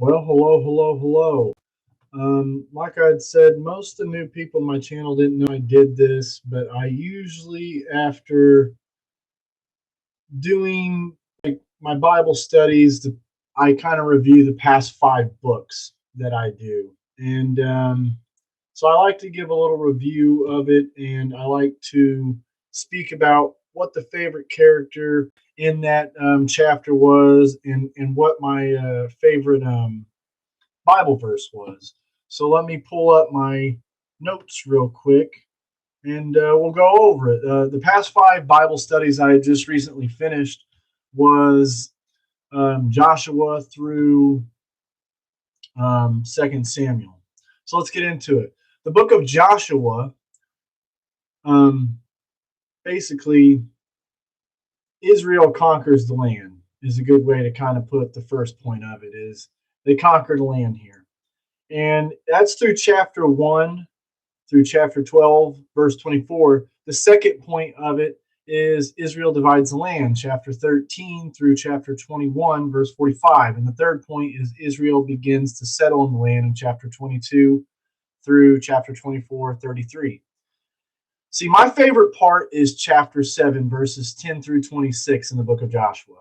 Well, hello. Like I had said, most of the new people on my channel didn't know I did this, but I usually, after doing my Bible studies, I kind of review the past five books that I do. And so I like to give a little review of it, and I like to speak about what the favorite character in that chapter was, and what my favorite Bible verse was. So let me pull up my notes real quick and we'll go over it. The past five Bible studies I had just recently finished was Joshua through 2 Samuel. So let's get into it. The book of Joshua, um, basically, Israel conquers the land is a good way to kind of put the first point of it is they conquer the land here. And that's through chapter 1 through chapter 12, verse 24. The second point of it is Israel divides the land, chapter 13 through chapter 21, verse 45. And the third point is Israel begins to settle in the land in chapter 22 through chapter 24, 33. See, my favorite part is chapter 7, verses 10 through 26 in the book of Joshua.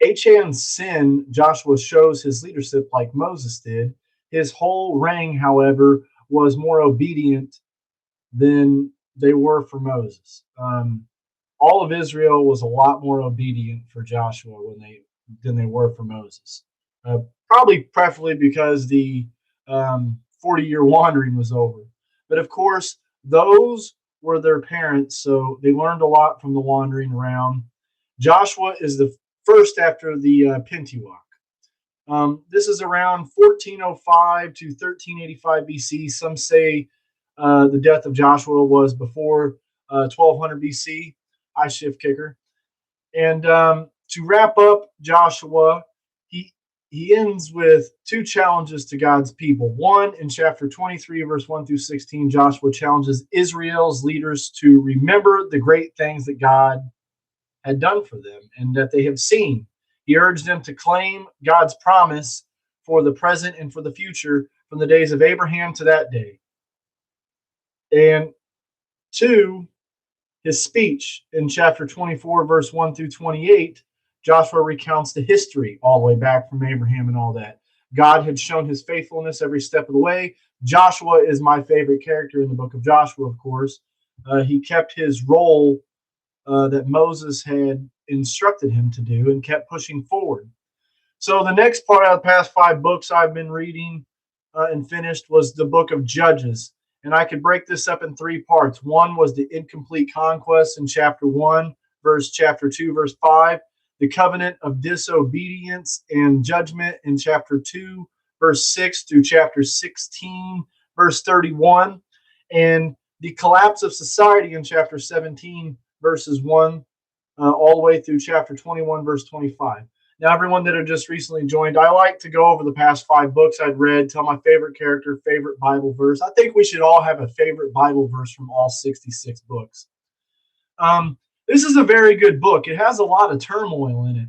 Achan's sin, Joshua shows his leadership like Moses did. His whole reign, however, was more obedient than they were for Moses. All of Israel was a lot more obedient for Joshua than they were for Moses. Probably preferably because the 40-year wandering was over. But of course, those were their parents, so they learned a lot from the wandering around. Joshua is the first after the Pentateuch. This is around 1405 to 1385 BC. Some say the death of Joshua was before 1200 BC. I shift kicker. And to wrap up Joshua, he ends with two challenges to God's people. One, in chapter 23, verse 1 through 16, Joshua challenges Israel's leaders to remember the great things that God had done for them and that they have seen. He urged them to claim God's promise for the present and for the future from the days of Abraham to that day. And two, his speech in chapter 24, verse 1 through 28, Joshua recounts the history all the way back from Abraham and all that. God had shown his faithfulness every step of the way. Joshua is my favorite character in the book of Joshua, of course. He kept his role that Moses had instructed him to do and kept pushing forward. So the next part of the past five books I've been reading and finished was the book of Judges. And I could break this up in three parts. One was the incomplete conquest in chapter 1, chapter 2, verse 5. The covenant of disobedience and judgment in chapter 2, verse 6 through chapter 16, verse 31. And the collapse of society in chapter 17, verses 1 all the way through chapter 21, verse 25. Now, everyone that had just recently joined, I like to go over the past five books I'd read, tell my favorite character, favorite Bible verse. I think we should all have a favorite Bible verse from all 66 books. This is a very good book. It has a lot of turmoil in it,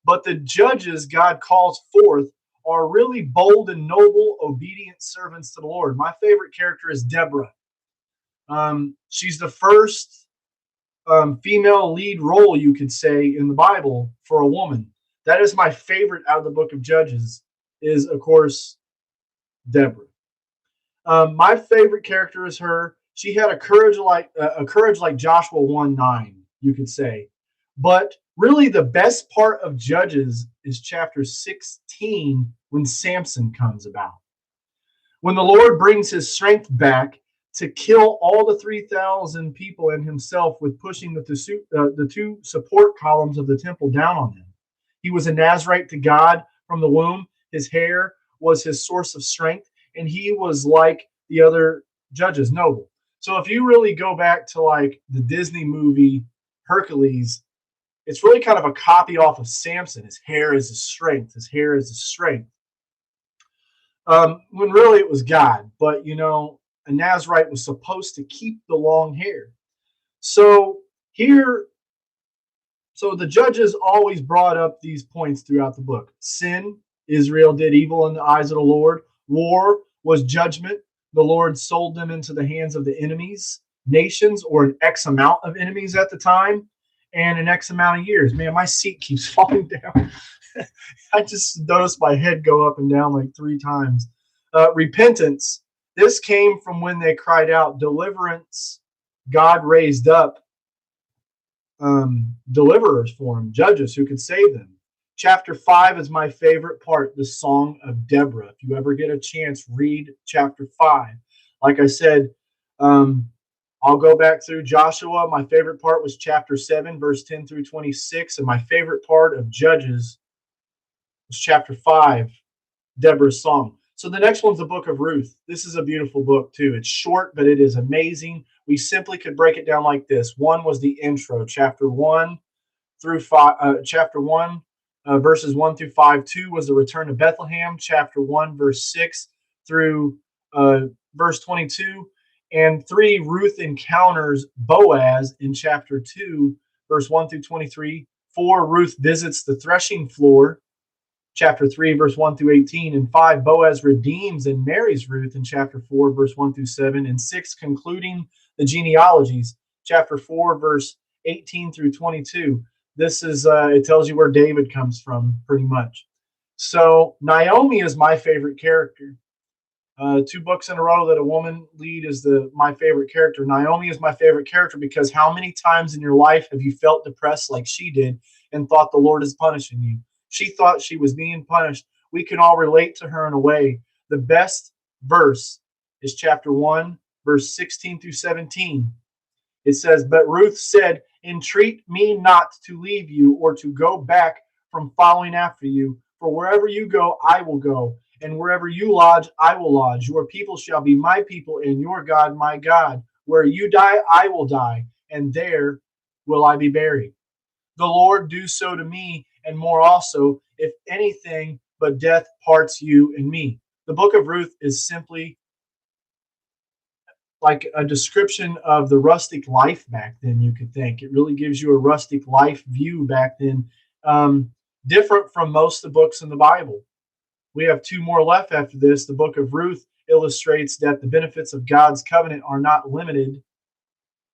but the judges God calls forth are really bold and noble, obedient servants to the Lord. My favorite character is Deborah. She's the first female lead role, you could say, in the Bible for a woman. That is my favorite out of the book of Judges is, of course, Deborah. My favorite character is her. She had a courage like Joshua 1:9, you could say. But really the best part of Judges is chapter 16 when Samson comes about. When the Lord brings his strength back to kill all the 3,000 people and himself with pushing the two support columns of the temple down on them. He was a Nazarite to God from the womb. His hair was his source of strength, and he was like the other judges, noble. So if you really go back to like the Disney movie Hercules, it's really kind of a copy off of Samson. His hair is his strength. His hair is his strength. When really it was God. But, you know, a Nazarite was supposed to keep the long hair. So the judges always brought up these points throughout the book. Sin, Israel did evil in the eyes of the Lord. War was judgment. The Lord sold them into the hands of the enemies, nations, or an X amount of enemies at the time, and an X amount of years. Man, my seat keeps falling down. I just noticed my head go up and down like 3 times. Repentance. This came from when they cried out. Deliverance. God raised up deliverers for them, judges who could save them. Chapter 5 is my favorite part, the Song of Deborah. If you ever get a chance, read chapter 5. Like I said, I'll go back through Joshua. My favorite part was chapter 7, verse 10 through 26. And my favorite part of Judges was chapter 5, Deborah's song. So the next one's the book of Ruth. This is a beautiful book too. It's short, but it is amazing. We simply could break it down like this. One was the intro, chapter 1 through 5, chapter 1, verses 1 through 5. 2 was the return to Bethlehem, chapter 1, verse 6 through verse 22. And 3, Ruth encounters Boaz in chapter 2, verse 1 through 23. 4, Ruth visits the threshing floor, chapter 3, verse 1 through 18. And 5, Boaz redeems and marries Ruth in chapter 4, verse 1 through 7. And 6, concluding the genealogies, chapter 4, verse 18 through 22. This is, it tells you where David comes from, pretty much. So Naomi is my favorite character. 2 books in a row that a woman lead is my favorite character. Naomi is my favorite character because how many times in your life have you felt depressed like she did and thought the Lord is punishing you? She thought she was being punished. We can all relate to her in a way. The best verse is chapter 1, verse 16 through 17. It says, "But Ruth said, entreat me not to leave you or to go back from following after you. For wherever you go, I will go. And wherever you lodge, I will lodge. Your people shall be my people, and your God my God. Where you die, I will die, and there will I be buried. The Lord do so to me, and more also, if anything but death parts you and me." The book of Ruth is simply like a description of the rustic life back then, you could think. It really gives you a rustic life view back then, different from most of the books in the Bible. We have 2 more left after this. The book of Ruth illustrates that the benefits of God's covenant are not limited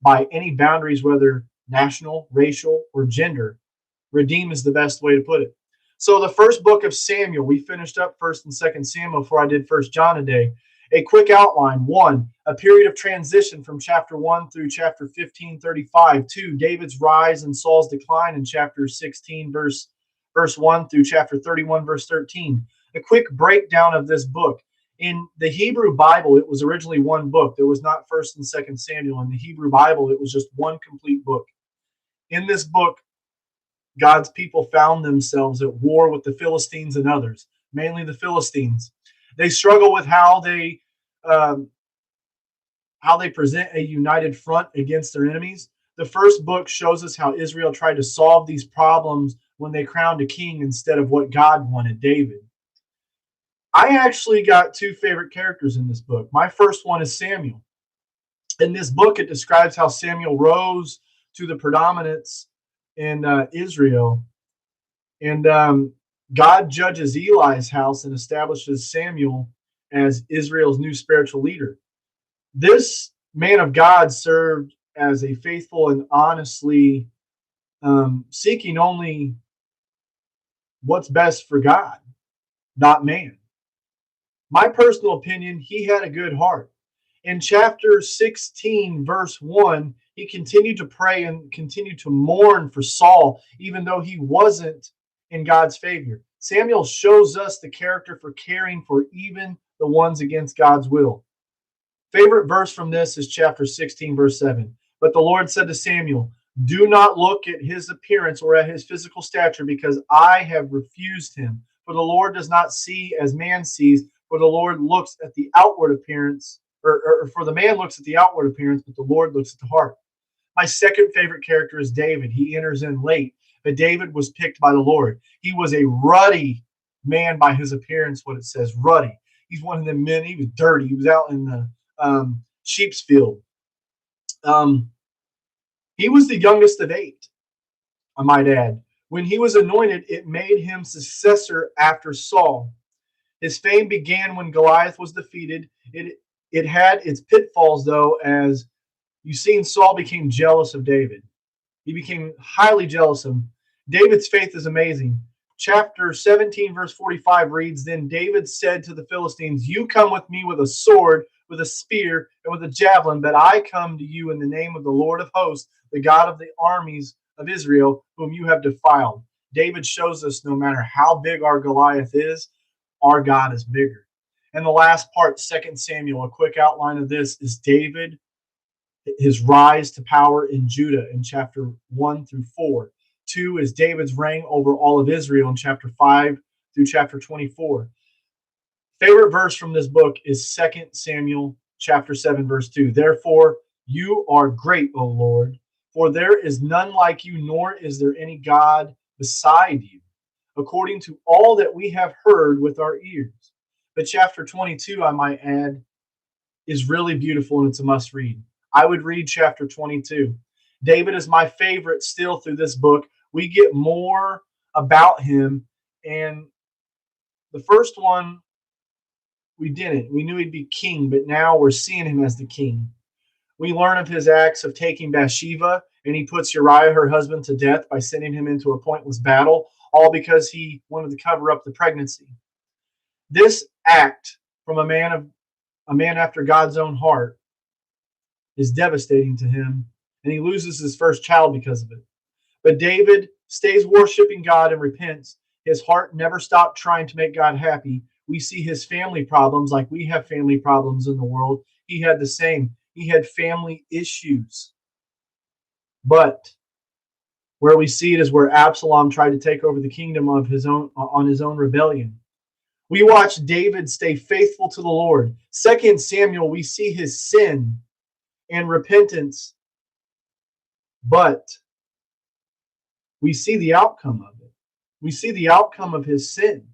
by any boundaries, whether national, racial, or gender. Redeem is the best way to put it. So the first book of Samuel, we finished up 1st and 2nd Samuel before I did 1st John today. A quick outline. 1, a period of transition from chapter 1 through chapter 15:35. 2, David's rise and Saul's decline in chapter 16, verse 1 through chapter 31, verse 13. A quick breakdown of this book. In the Hebrew Bible, it was originally one book. There was not 1st and 2nd Samuel. In the Hebrew Bible, it was just one complete book. In this book, God's people found themselves at war with the Philistines and others, mainly the Philistines. They struggle with how they present a united front against their enemies. The first book shows us how Israel tried to solve these problems when they crowned a king instead of what God wanted, David. I actually got 2 favorite characters in this book. My first one is Samuel. In this book, it describes how Samuel rose to the predominance in Israel. And God judges Eli's house and establishes Samuel as Israel's new spiritual leader. This man of God served as a faithful and honestly seeking only what's best for God, not man. My personal opinion, he had a good heart. In chapter 16, verse 1, he continued to pray and continued to mourn for Saul, even though he wasn't in God's favor. Samuel shows us the character for caring for even the ones against God's will. Favorite verse from this is chapter 16, verse 7. "But the Lord said to Samuel, do not look at his appearance or at his physical stature, because I have refused him. For the Lord does not see as man sees, for the Lord looks at the outward appearance, or for the man looks at the outward appearance, but the Lord looks at the heart." My second favorite character is David. He enters in late, but David was picked by the Lord. He was a ruddy man by his appearance, what it says, ruddy. He's one of them men, he was dirty. He was out in the sheep's field. He was the youngest of 8, I might add. When he was anointed, it made him successor after Saul. His fame began when Goliath was defeated. It had its pitfalls, though, as you've seen Saul became jealous of David. He became highly jealous of him. David's faith is amazing. Chapter 17, verse 45 reads, Then David said to the Philistines, You come with me with a sword, with a spear, and with a javelin, but I come to you in the name of the Lord of hosts, the God of the armies of Israel, whom you have defiled. David shows us no matter how big our Goliath is, our God is bigger. And the last part, 2 Samuel, a quick outline of this is David, his rise to power in Judah in chapter 1 through 4. 2 is David's reign over all of Israel in chapter 5 through chapter 24. Favorite verse from this book is 2 Samuel chapter 7, verse 2. Therefore, you are great, O Lord, for there is none like you, nor is there any God beside you, according to all that we have heard with our ears. But chapter 22, I might add, is really beautiful and it's a must read. I would read chapter 22. David is my favorite still through this book. We get more about him. And the first one, we didn't. We knew he'd be king, but now we're seeing him as the king. We learn of his acts of taking Bathsheba, and he puts Uriah, her husband, to death by sending him into a pointless battle, all because he wanted to cover up the pregnancy. This act from a man after God's own heart is devastating to him, and he loses his first child because of it. But David stays worshiping God and repents. His heart never stopped trying to make God happy. We see his family problems like we have family problems in the world. He had the same. He had family issues. But where we see it is where Absalom tried to take over the kingdom of his own on his own rebellion. We watch David stay faithful to the Lord. 2 Samuel, we see his sin and repentance, but we see the outcome of it. We see the outcome of his sin.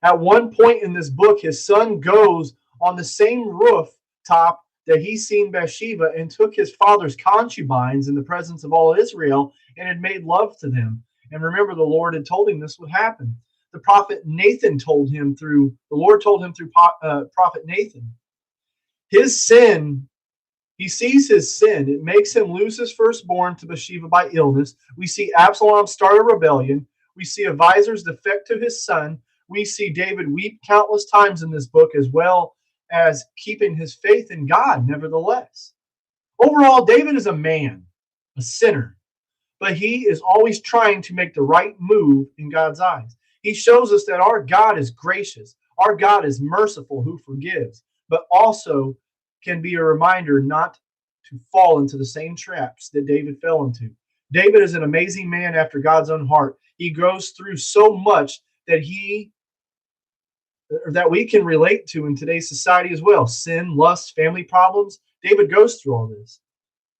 At one point in this book, his son goes on the same rooftop that he's seen Bathsheba and took his father's concubines in the presence of all Israel and had made love to them. And remember, the Lord had told him this would happen. The prophet Nathan the Lord told him through prophet Nathan. His sin, he sees his sin. It makes him lose his firstborn to Bathsheba by illness. We see Absalom start a rebellion. We see advisors defect to his son. We see David weep countless times in this book, as well as keeping his faith in God, nevertheless. Overall, David is a man, a sinner, but he is always trying to make the right move in God's eyes. He shows us that our God is gracious. Our God is merciful, who forgives, but also can be a reminder not to fall into the same traps that David fell into. David is an amazing man after God's own heart. He goes through so much that we can relate to in today's society as well. Sin, lust, family problems. David goes through all this.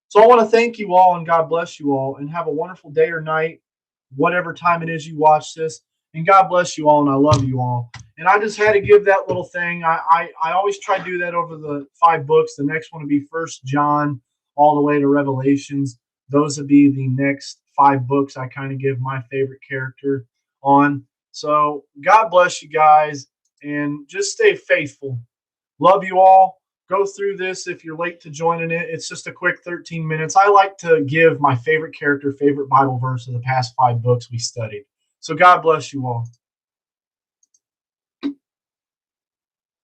So I want to thank you all, and God bless you all, and have a wonderful day or night, whatever time it is you watch this. And God bless you all, and I love you all. And I just had to give that little thing. I always try to do that over the 5 books. The next one would be 1 John all the way to Revelations. Those would be the next 5 books I kind of give my favorite character on. So God bless you guys, and just stay faithful. Love you all. Go through this if you're late to joining it. It's just a quick 13 minutes. I like to give my favorite character, favorite Bible verse of the past 5 books we studied. So God bless you all.